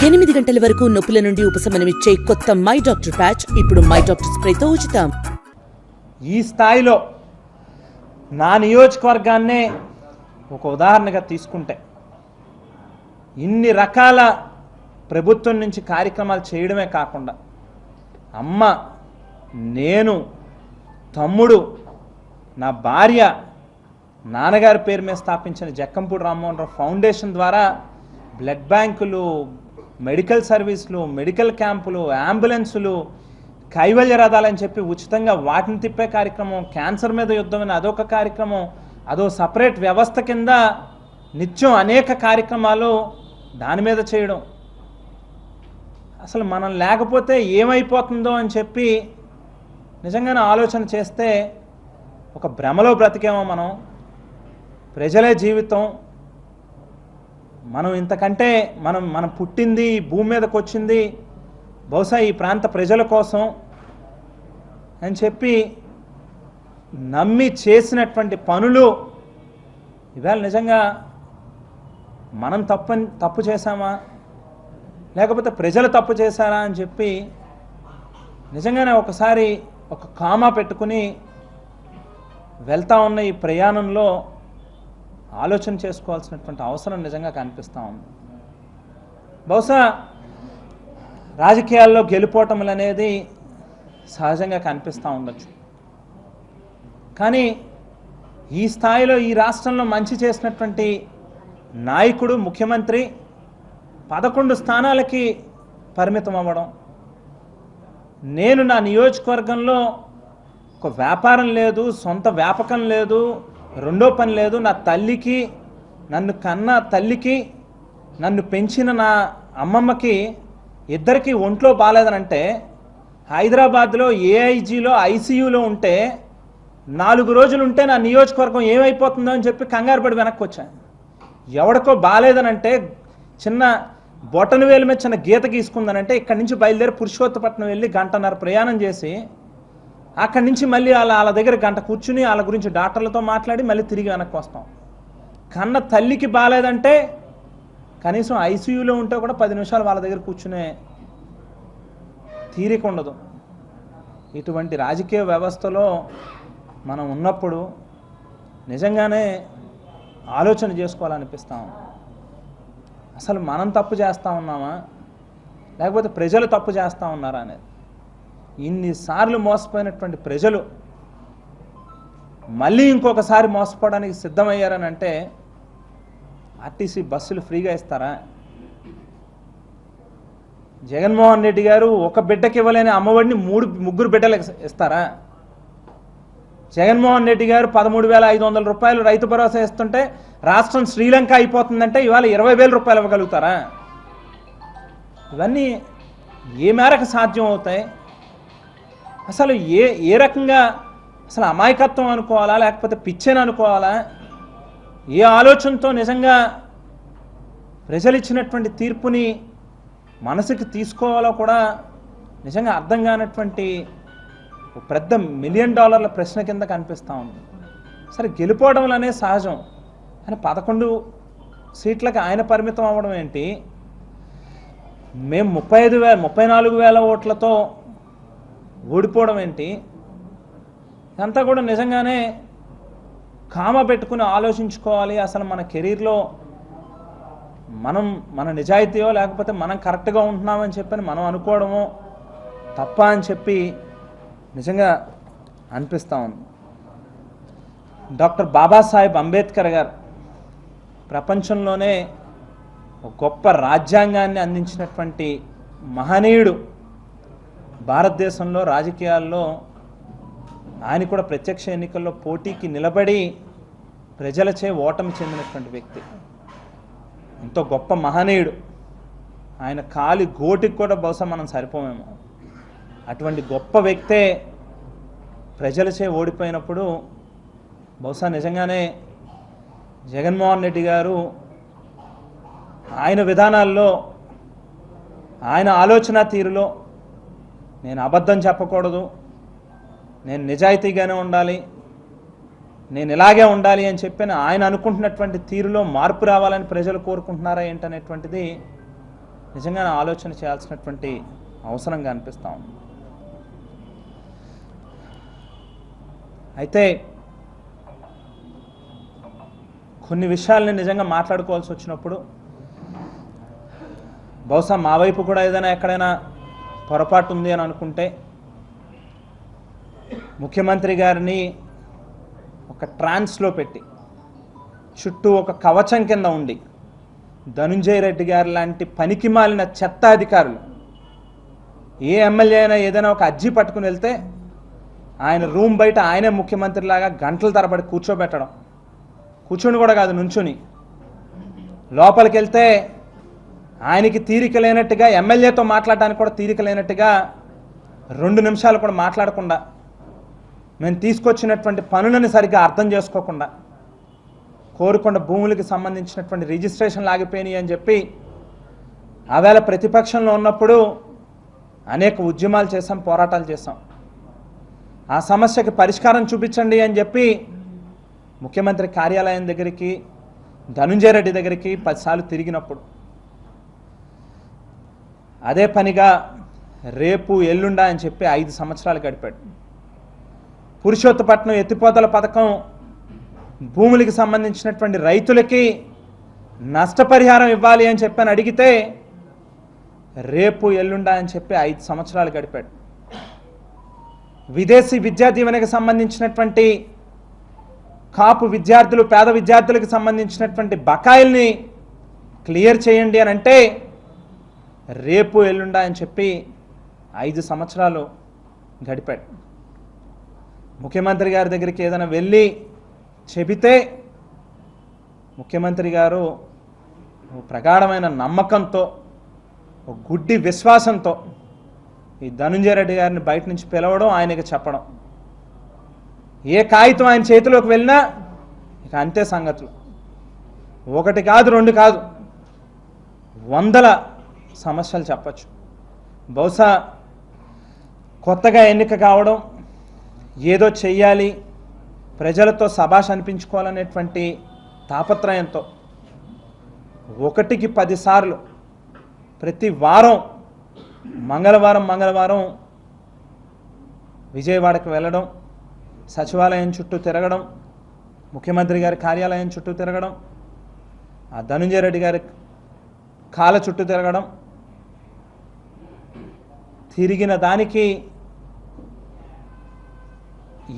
8 గంటల వరకు నొప్పుల నుండి ఉపశమనమిచ్చే కొత్త మై డాక్టర్ ప్యాచ్ ఇప్పుడు మై డాక్టర్ స్ప్రేతో ఉచితం. ఈ స్థాయిలో నా నియోజకవర్గాన్నే ఒక ఉదాహరణగా తీసుకుంటే ఇన్ని రకాల ప్రభుత్వం నుంచి కార్యక్రమాలు చేయడమే కాకుండా అమ్మ, నేను, తమ్ముడు, నా భార్య, నాన్నగారి పేరు మీద స్థాపించిన జక్కంపూడి రామ్మోహన్ రావు ఫౌండేషన్ ద్వారా బ్లడ్ బ్యాంకులు, మెడికల్ సర్వీసులు, మెడికల్ క్యాంపులు, అంబులెన్సులు, కైవల్య రథాలని చెప్పి ఉచితంగా వాటిని తిప్పే కార్యక్రమం, క్యాన్సర్ మీద యుద్ధం అని అదొక కార్యక్రమం, అదో సపరేట్ వ్యవస్థ కింద నిత్యం అనేక కార్యక్రమాలు దాని మీద చేయడం. అసలు మనం లేకపోతే ఏమైపోతుందో అని చెప్పి నిజంగానే ఆలోచన చేస్తే ఒక భ్రమలో బ్రతికేమో మనం. ప్రజలే జీవితం, మనం ఇంతకంటే మనం పుట్టింది, భూమి మీదకి వచ్చింది బహుశా ఈ ప్రాంత ప్రజల కోసం అని చెప్పి నమ్మి చేసినటువంటి పనులు ఇవాళ నిజంగా మనం తప్పు చేశామా లేకపోతే ప్రజలు తప్పు చేశారా అని చెప్పి నిజంగానే ఒకసారి ఒక కామా పెట్టుకుని వెళ్తా ఉన్న ఈ ప్రయాణంలో ఆలోచన చేసుకోవాల్సినటువంటి అవసరం నిజంగా కనిపిస్తూ ఉంది. బహుశా రాజకీయాల్లో గెలుపోవటములు అనేది సహజంగా కనిపిస్తూ ఉండొచ్చు, కానీ ఈ స్థాయిలో ఈ రాష్ట్రంలో మంచి చేసినటువంటి నాయకుడు, ముఖ్యమంత్రి 11 స్థానాలకి పరిమితం అవ్వడం, నేను నా నియోజకవర్గంలో ఒక వ్యాపారం లేదు, సొంత వ్యాపకం లేదు, రెండో పని లేదు, నా తల్లికి, నన్ను కన్న తల్లికి, నన్ను పెంచిన నా అమ్మమ్మకి ఇద్దరికి ఒంట్లో బాగాలేదనంటే హైదరాబాద్లో ఏఐజీలో ఐసీయూలో ఉంటే 4 రోజులు ఉంటే నా నియోజకవర్గం ఏమైపోతుందో అని చెప్పి కంగారు పడి వెనక్కి వచ్చాను. ఎవడికో బాగాలేదనంటే చిన్న బొటన వేలు మీద చిన్న గీత గీసుకుందనంటే ఇక్కడి నుంచి బయలుదేరి పురుషోత్తపట్నం వెళ్ళి 1.5 గంటల ప్రయాణం చేసి అక్కడి నుంచి మళ్ళీ వాళ్ళ దగ్గర 1 గంట కూర్చుని వాళ్ళ గురించి డాక్టర్లతో మాట్లాడి మళ్ళీ తిరిగి వెనక్కి వస్తాం. కన్న తల్లికి బాగాలేదంటే కనీసం ఐసీయూలో ఉంటే కూడా 10 నిమిషాలు వాళ్ళ దగ్గర కూర్చునే తీరిక ఉండదు. ఇటువంటి రాజకీయ వ్యవస్థలో మనం ఉన్నప్పుడు నిజంగానే ఆలోచన చేసుకోవాలనిపిస్తాం. అసలు మనం తప్పు చేస్తూ ఉన్నామా లేకపోతే ప్రజలు తప్పు చేస్తూ ఉన్నారా అనేది. ఇన్నిసార్లు మోసపోయినటువంటి ప్రజలు మళ్ళీ ఇంకొకసారి మోసపోవడానికి సిద్ధమయ్యారని అంటే ఆర్టీసీ బస్సులు ఫ్రీగా ఇస్తారా? జగన్మోహన్ రెడ్డి గారు ఒక బిడ్డకి ఇవ్వలేని అమ్మఒడిని 3 బిడ్డలకు ఇస్తారా? జగన్మోహన్ రెడ్డి గారు 13,500 రూపాయలు రైతు భరోసా ఇస్తుంటే రాష్ట్రం శ్రీలంక అయిపోతుందంటే ఇవాళ 20,000 రూపాయలు ఇవ్వగలుగుతారా? ఇవన్నీ ఏ మేరకు సాధ్యం అవుతాయి? అసలు ఏ రకంగా అసలు అమాయకత్వం అనుకోవాలా లేకపోతే పిచ్చెని అనుకోవాలా? ఏ ఆలోచనతో నిజంగా ప్రజలు ఇచ్చినటువంటి తీర్పుని మనసుకి తీసుకోవాలో కూడా నిజంగా అర్థం కానటువంటి పెద్ద $1 మిలియన్ ప్రశ్న కింద కనిపిస్తూ ఉంది. సరే, గెలుపోవడం అనేది సహజం, కానీ 11 సీట్లకి ఆయన పరిమితం అవ్వడం ఏంటి? మేము 34,000 ఓట్లతో ఓడిపోవడం ఏంటి? ఇదంతా కూడా నిజంగానే కామ పెట్టుకుని ఆలోచించుకోవాలి. అసలు మన కెరీర్లో మన నిజాయితీయో లేకపోతే మనం కరెక్ట్గా ఉంటున్నామని చెప్పని మనం అనుకోవడమో తప్ప అని చెప్పి నిజంగా అనిపిస్తూ ఉంది. డాక్టర్ బాబాసాహెబ్ అంబేద్కర్ గారు ప్రపంచంలోనే ఒక గొప్ప రాజ్యాంగాన్ని అందించినటువంటి మహనీయుడు. భారతదేశంలో రాజకీయాల్లో ఆయన కూడా ప్రత్యక్ష ఎన్నికల్లో పోటీకి నిలబడి ప్రజలచే ఓటమి చెందినటువంటి వ్యక్తి. ఎంతో గొప్ప మహనీయుడు. ఆయన కాలి గోటికి కూడా బహుశా మనం సరిపోమేమో. అటువంటి గొప్ప వ్యక్తే ప్రజలచే ఓడిపోయినప్పుడు బహుశా నిజంగానే జగన్మోహన్ రెడ్డి గారు ఆయన విధానాల్లో, ఆయన ఆలోచన తీరులో నేను అబద్ధం చెప్పకూడదు, నేను నిజాయితీగానే ఉండాలి, నేను ఇలాగే ఉండాలి అని చెప్పి ఆయన అనుకుంటున్నటువంటి తీరులో మార్పు రావాలని ప్రజలు కోరుకుంటున్నారా ఏంటనేటువంటిది నిజంగా ఆలోచన చేయాల్సినటువంటి అవసరంగా అనిపిస్తూ ఉంది. అయితే కొన్ని విషయాల్ని నిజంగా మాట్లాడుకోవాల్సి వచ్చినప్పుడు బహుశా మా వైపు కూడా ఏదైనా ఎక్కడైనా పొరపాటు ఉంది అని అనుకుంటే ముఖ్యమంత్రి గారిని ఒక ట్రాన్స్లో పెట్టి చుట్టూ ఒక కవచం కింద ఉండి ధనుంజయ రెడ్డి గారు లాంటి పనికి మాలిన చెత్త అధికారులు ఏ ఎమ్మెల్యే అయినా ఏదైనా ఒక అర్జీ పట్టుకుని వెళ్తే ఆయన రూమ్ బయట ఆయనే ముఖ్యమంత్రిలాగా గంటల తరబడి కూర్చోబెట్టడం, కూర్చొని కూడా కాదు నుంచుని, లోపలికి వెళ్తే ఆయనకి తీరిక లేనట్టుగా ఎమ్మెల్యేతో మాట్లాడడానికి కూడా తీరిక లేనట్టుగా 2 నిమిషాలు కూడా మాట్లాడకుండా, మేము తీసుకొచ్చినటువంటి పనులను సరిగ్గా అర్థం చేసుకోకుండా, కోరుకొండ భూములకి సంబంధించినటువంటి రిజిస్ట్రేషన్లు ఆగిపోయినాయి అని చెప్పి ఆవేళ ప్రతిపక్షంలో ఉన్నప్పుడు అనేక ఉద్యమాలు చేసాం, పోరాటాలు చేసాం. ఆ సమస్యకి పరిష్కారం చూపించండి అని చెప్పి ముఖ్యమంత్రి కార్యాలయం దగ్గరికి, ధనుంజయ రెడ్డి దగ్గరికి 10 సార్లు తిరిగినప్పుడు అదే పనిగా రేపు ఎల్లుండా అని చెప్పి 5 సంవత్సరాలు గడిపాడు. పురుషోత్తపట్నం ఎత్తిపోతల పథకం భూములకి సంబంధించినటువంటి రైతులకి నష్టపరిహారం ఇవ్వాలి అని చెప్పని అడిగితే రేపు ఎల్లుండా అని చెప్పి 5 సంవత్సరాలు గడిపాడు. విదేశీ విద్యా దీవెనకి సంబంధించినటువంటి కాపు విద్యార్థులు, పేద విద్యార్థులకు సంబంధించినటువంటి బకాయిల్ని క్లియర్ చేయండి అని అంటే రేపు ఎల్లుండా అని చెప్పి 5 సంవత్సరాలు గడిపాడు. ముఖ్యమంత్రి గారి దగ్గరికి ఏదైనా వెళ్ళి చెబితే ముఖ్యమంత్రి గారు ప్రగాఢమైన నమ్మకంతో, గుడ్డి విశ్వాసంతో ఈ ధనుంజయ రెడ్డి గారిని బయట నుంచి పిలవడం, ఆయనకి చెప్పడం, ఏ కాగితం ఆయన చేతిలోకి వెళ్ళినా ఇక అంతే సంగతులు. 1 కాదు 2 కాదు, 100 సమస్యలు చెప్పచ్చు. బహుశా కొత్తగా ఎన్నిక కావడం, ఏదో చెయ్యాలి, ప్రజలతో శభాష్ అనిపించుకోవాలనేటువంటి తాపత్రయంతో 1కి 10 సార్లు ప్రతి వారం మంగళవారం విజయవాడకు వెళ్ళడం, సచివాలయం చుట్టూ తిరగడం, ముఖ్యమంత్రి గారి కార్యాలయం చుట్టూ తిరగడం, ఆ ధనుంజయ రెడ్డి గారి కాళ్ళ చుట్టూ తిరగడం, తిరిగిన దానికి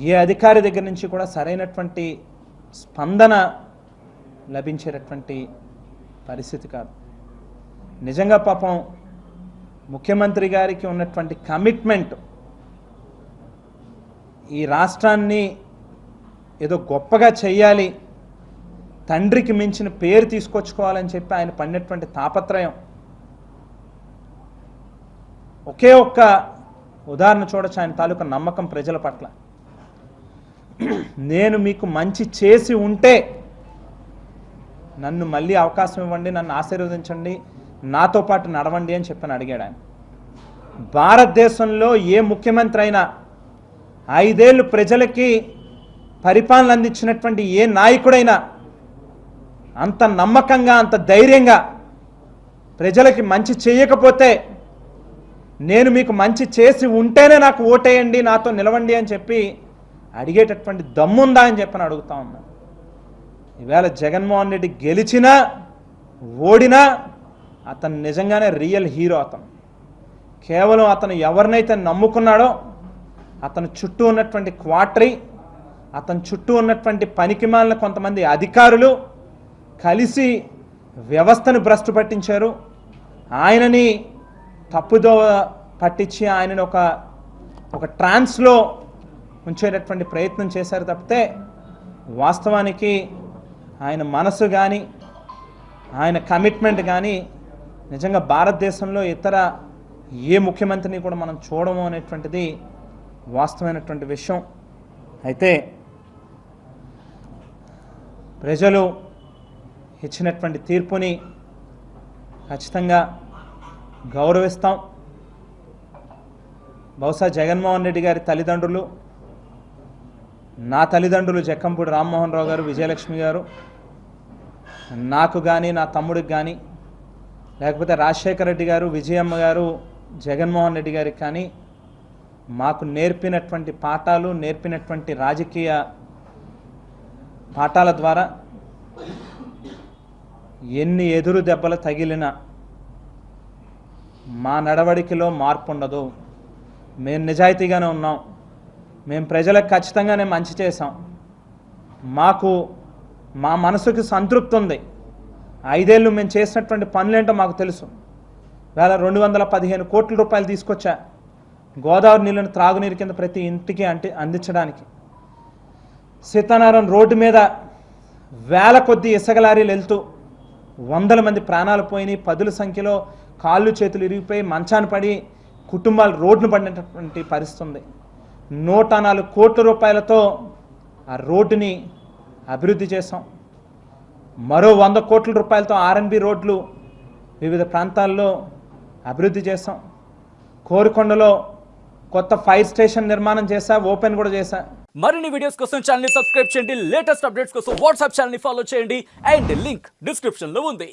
ఏ అధికారి దగ్గర నుంచి కూడా సరైనటువంటి స్పందన లభించేటటువంటి పరిస్థితి కాదు. నిజంగా పాపం ముఖ్యమంత్రి గారికి ఉన్నటువంటి కమిట్మెంట్ ఈ రాష్ట్రాన్ని ఏదో గొప్పగా చెయ్యాలి, తండ్రికి మించిన పేరు తీసుకొచ్చుకోవాలని చెప్పి ఆయన పడినటువంటి తాపత్రయం. ఒకే ఒక్క ఉదాహరణ చూడొచ్చు ఆయన తాలూకా నమ్మకం ప్రజల పట్ల. నేను మీకు మంచి చేసి ఉంటే నన్ను మళ్ళీ అవకాశం ఇవ్వండి, నన్ను ఆశీర్వదించండి, నాతో పాటు నడవండి అని చెప్పని అడిగాడు ఆయన. భారతదేశంలో ఏ ముఖ్యమంత్రి అయినా 5 ఏళ్ళు ప్రజలకి పరిపాలన అందించినటువంటి ఏ నాయకుడైనా అంత నమ్మకంగా, అంత ధైర్యంగా ప్రజలకి మంచి చేయకపోతే నేను మీకు మంచి చేసి ఉంటేనే నాకు ఓటేయండి, నాతో నిలవండి అని చెప్పి అడిగేటటువంటి దమ్ముందా అని చెప్పని అడుగుతా ఉన్నా. ఈవేళ జగన్మోహన్ రెడ్డి గెలిచినా ఓడినా అతను నిజంగానే రియల్ హీరో. అతను కేవలం అతను ఎవరినైతే నమ్ముకున్నాడో అతను చుట్టూ ఉన్నటువంటి క్వార్టరీ, అతని చుట్టూ ఉన్నటువంటి పనికిమాలిన కొంతమంది అధికారులు కలిసి వ్యవస్థను భ్రష్టు పట్టించారు. ఆయనని తప్పుదో పట్టించి ఆయనని ఒక ట్రాన్స్లో ఉంచేటటువంటి ప్రయత్నం చేశారు తప్పితే వాస్తవానికి ఆయన మనసు కానీ ఆయన కమిట్మెంట్ కానీ నిజంగా భారతదేశంలో ఇతర ఏ ముఖ్యమంత్రిని కూడా మనం చూడము అనేటువంటిది వాస్తవమైనటువంటి విషయం. అయితే ప్రజలు ఇచ్చినటువంటి తీర్పుని ఖచ్చితంగా గౌరవిస్తాం. బహుశా జగన్మోహన్ రెడ్డి గారి తల్లిదండ్రులు, నా తల్లిదండ్రులు జక్కంపూడి రామ్మోహన్ రావు గారు, విజయలక్ష్మి గారు, నాకు కానీ నా తమ్ముడికి కానీ లేకపోతే రాజశేఖర రెడ్డి గారు, విజయమ్మ గారు, జగన్మోహన్ రెడ్డి గారికి కానీ మాకు నేర్పినటువంటి పాఠాలు, నేర్పినటువంటి రాజకీయ పాఠాల ద్వారా ఎన్ని ఎదురు దెబ్బలు తగిలినా మా నడవడికలో మార్పు ఉండదు. మేము నిజాయితీగానే ఉన్నాం. మేము ప్రజలకు ఖచ్చితంగానే మంచి చేసాం. మాకు మా మనసుకి సంతృప్తి ఉంది. 5 ఏళ్ళు మేము చేసినటువంటి పనులేంటో మాకు తెలుసు. వేళ 215 కోట్ల రూపాయలు తీసుకొచ్చా గోదావరి నీళ్ళను త్రాగునీరు కింద ప్రతి ఇంటికి అందించడానికి. సీతారాం రోడ్డు మీద వేల కొద్ది ఇసుక లారీలు వెళ్తూ 100 మంది ప్రాణాలు పోయినాయి. 10ల సంఖ్యలో కాళ్ళు చేతులు ఇరిగిపోయి మంచాన పడి కుటుంబాలు రోడ్డును పడినటువంటి పరిస్థితి ఉంది. 104 కోట్ల రూపాయలతో ఆ రోడ్డుని అభివృద్ధి చేసాం. మరో 100 కోట్ల రూపాయలతో R&B రోడ్లు వివిధ ప్రాంతాల్లో అభివృద్ధి చేసాం. కోరుకొండలో కొత్త ఫైర్ స్టేషన్ నిర్మాణం చేశా, ఓపెన్ కూడా చేశా. మరిన్ని వీడియోస్ కోసం ఛానల్ ని సబ్స్క్రైబ్ చేయండి. లేటెస్ట్ అప్డేట్స్ కోసం వాట్సాప్ ఛానల్ ని ఫాలో చేయండి. అండ్ లింక్ డిస్క్రిప్షన్ లో ఉంది.